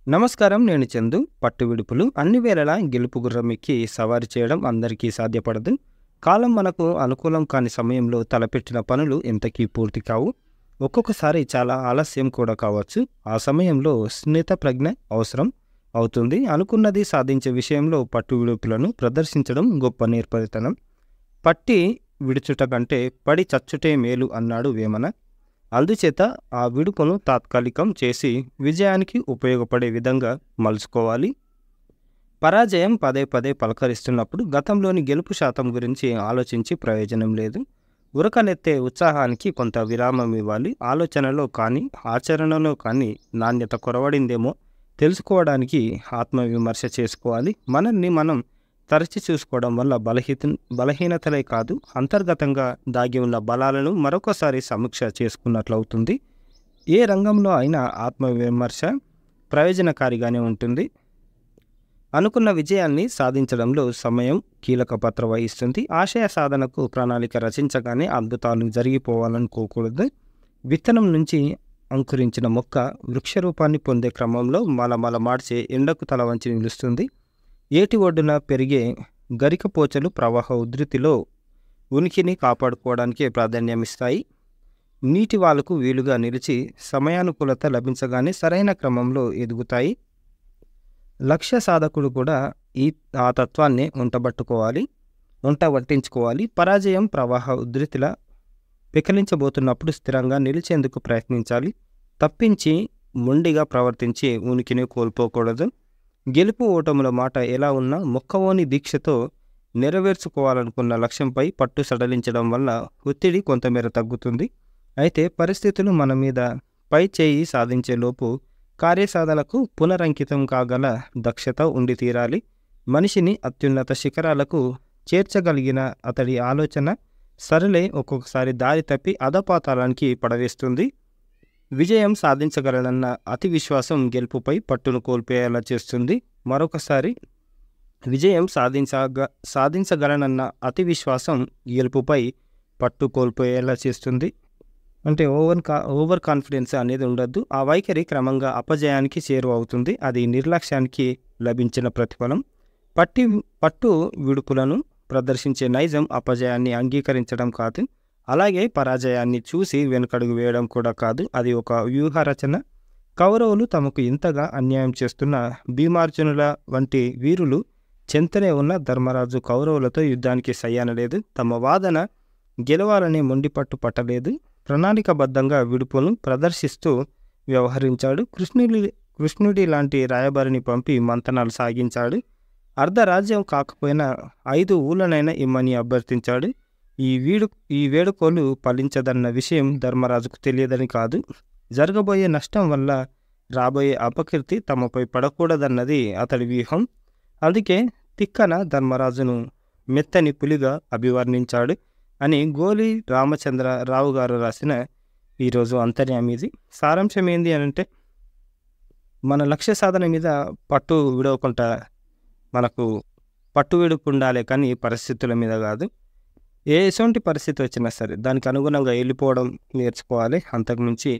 నమస్కారం. నేను చందు. పట్టు విడుపులు అన్ని వేళలా గెలుపు గుర్రమెక్కి సవారి చేయడం అందరికీ సాధ్యపడదు. కాలం మనకు అనుకూలం కాని సమయంలో తలపెట్టిన పనులు ఎంతకీ పూర్తి కావు. ఒక్కొక్కసారి చాలా ఆలస్యం కూడా కావచ్చు. ఆ సమయంలో స్మిత ప్రజ్ఞ అవసరం అవుతుంది. అనుకున్నది సాధించే విషయంలో పట్టు విడుపులను ప్రదర్శించడం గొప్ప నేర్పరితనం. పట్టి విడుచుట కంటే పడి చచ్చుటే మేలు అన్నాడు వేమన. అందుచేత ఆ విడుపును తాత్కాలికం చేసి విజయానికి ఉపయోగపడే విధంగా మలుచుకోవాలి. పరాజయం పదే పదే పలకరిస్తున్నప్పుడు గతంలోని గెలుపు శాతం గురించి ఆలోచించి ప్రయోజనం లేదు. ఉరకలెత్తే ఉత్సాహానికి కొంత విరామం ఇవ్వాలి. ఆలోచనలో కానీ ఆచరణలో కానీ నాణ్యత కొరవడిందేమో తెలుసుకోవడానికి ఆత్మవిమర్శ చేసుకోవాలి. మనల్ని మనం తరచి చూసుకోవడం వల్ల బలహీనతలే కాదు, అంతర్గతంగా దాగి ఉన్న బలాలను మరొకసారి సమీక్ష చేసుకున్నట్లవుతుంది. ఏ రంగంలో అయినా ఆత్మవిమర్శ ప్రయోజనకారిగానే ఉంటుంది. అనుకున్న విజయాన్ని సాధించడంలో సమయం కీలక పాత్ర వహిస్తుంది. ఆశయ సాధనకు ప్రణాళిక రచించగానే అద్భుతాలు జరిగిపోవాలనుకోకూడదు. విత్తనం నుంచి అంకురించిన మొక్క వృక్షరూపాన్ని పొందే క్రమంలో మలమల మార్చే ఎండకు తల వంచి నిలుస్తుంది. ఏటి ఒడ్డున పెరిగే గరికపోచలు ప్రవాహ ఉధృతిలో ఉనికిని కాపాడుకోవడానికే ప్రాధాన్యమిస్తాయి. నీటి వాలుకు వీలుగా నిలిచి సమయానుకూలత లభించగానే సరైన క్రమంలో ఎదుగుతాయి. లక్ష్య సాధకుడు కూడా ఆ తత్వాన్ని వంట పట్టించుకోవాలి. పరాజయం ప్రవాహ ఉధృతిలా పెకిలించబోతున్నప్పుడు స్థిరంగా నిలిచేందుకు ప్రయత్నించాలి. తప్పించి మొండిగా ప్రవర్తించి ఉనికిని కోల్పోకూడదు. గెలుపు ఓటముల మాట ఎలా ఉన్నా మొక్కవోని దీక్షతో నెరవేర్చుకోవాలనుకున్న లక్ష్యంపై పట్టు సడలించడం వల్ల ఒత్తిడి కొంతమేర తగ్గుతుంది. అయితే పరిస్థితులు మన మీద పై చేయి సాధించేలోపు కార్యసాధనకు పునరంకితం కాగల దక్షత ఉండి తీరాలి. మనిషిని అత్యున్నత శిఖరాలకు చేర్చగలిగిన అతడి ఆలోచన సరళే ఒక్కొక్కసారి దారి తప్పి అధపాతాళానికి పడవేస్తుంది. విజయం సాధించగలనన్న అతి విశ్వాసం గెలుపుపై పట్టును కోల్పోయేలా చేస్తుంది. మరొకసారి విజయం సాధించగలనన్న అతి విశ్వాసం గెలుపుపై పట్టు కోల్పోయేలా చేస్తుంది. అంటే ఓవర్ కాన్ఫిడెన్స్ అనేది ఉండద్దు. ఆ వైఖరి క్రమంగా అపజయానికి చేరువవుతుంది. అది నిర్లక్ష్యానికి లభించిన ప్రతిఫలం. పట్టు విడుపులను ప్రదర్శించే నైజం అపజయాన్ని అంగీకరించడం కాదు, అలాగే పరాజయాన్ని చూసి వెనుకడుగు వేయడం కూడా కాదు. అది ఒక వ్యూహరచన. కౌరవులు తమకు ఇంతగా అన్యాయం చేస్తున్న భీమార్జునుల వంటి వీరులు చెంతనే ఉన్న ధర్మరాజు కౌరవులతో యుద్ధానికి సయ్యనలేదు. తమ వాదన గెలవాలని మొండిపట్టు పట్టలేదు. ప్రణాళికబద్ధంగా విడుపును ప్రదర్శిస్తూ వ్యవహరించాడు. కృష్ణుడి లాంటి రాయబారిని పంపి మంతనాలు సాగించాడు. అర్ధరాజ్యం కాకపోయినా 5 ఊళ్ళనైనా ఇమ్మని అభ్యర్థించాడు. ఈ వేడుకోలు ఫలించదన్న విషయం ధర్మరాజుకు తెలియదని కాదు, జరగబోయే నష్టం వల్ల రాబోయే అపకీర్తి తమపై పడకూడదన్నది అతడి వ్యూహం. అందుకే తిక్కన ధర్మరాజును మెత్తని పులిగా అభివర్ణించాడు అని గోలి రామచంద్రరావు గారు రాసిన ఈరోజు అంతర్యామి ఇది. సారాంశం ఏంది అనంటే, మన లక్ష్య సాధన మీద పట్టు విడవకుండా మనకు పట్టు విడుపు ఉండాలి, కానీ పరిస్థితుల మీద కాదు. ఎటువంటి పరిస్థితి వచ్చినా సరే దానికి అనుగుణంగా వెళ్ళిపోవడం నేర్చుకోవాలి, అంతకుమించి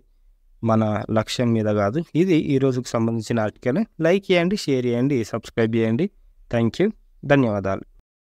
మన లక్ష్యం మీద కాదు. ఇది ఈ రోజుకు సంబంధించిన ఆర్టికల్. లైక్ చేయండి, షేర్ చేయండి, సబ్స్క్రైబ్ చేయండి. Thank you. ధన్యవాదాలు.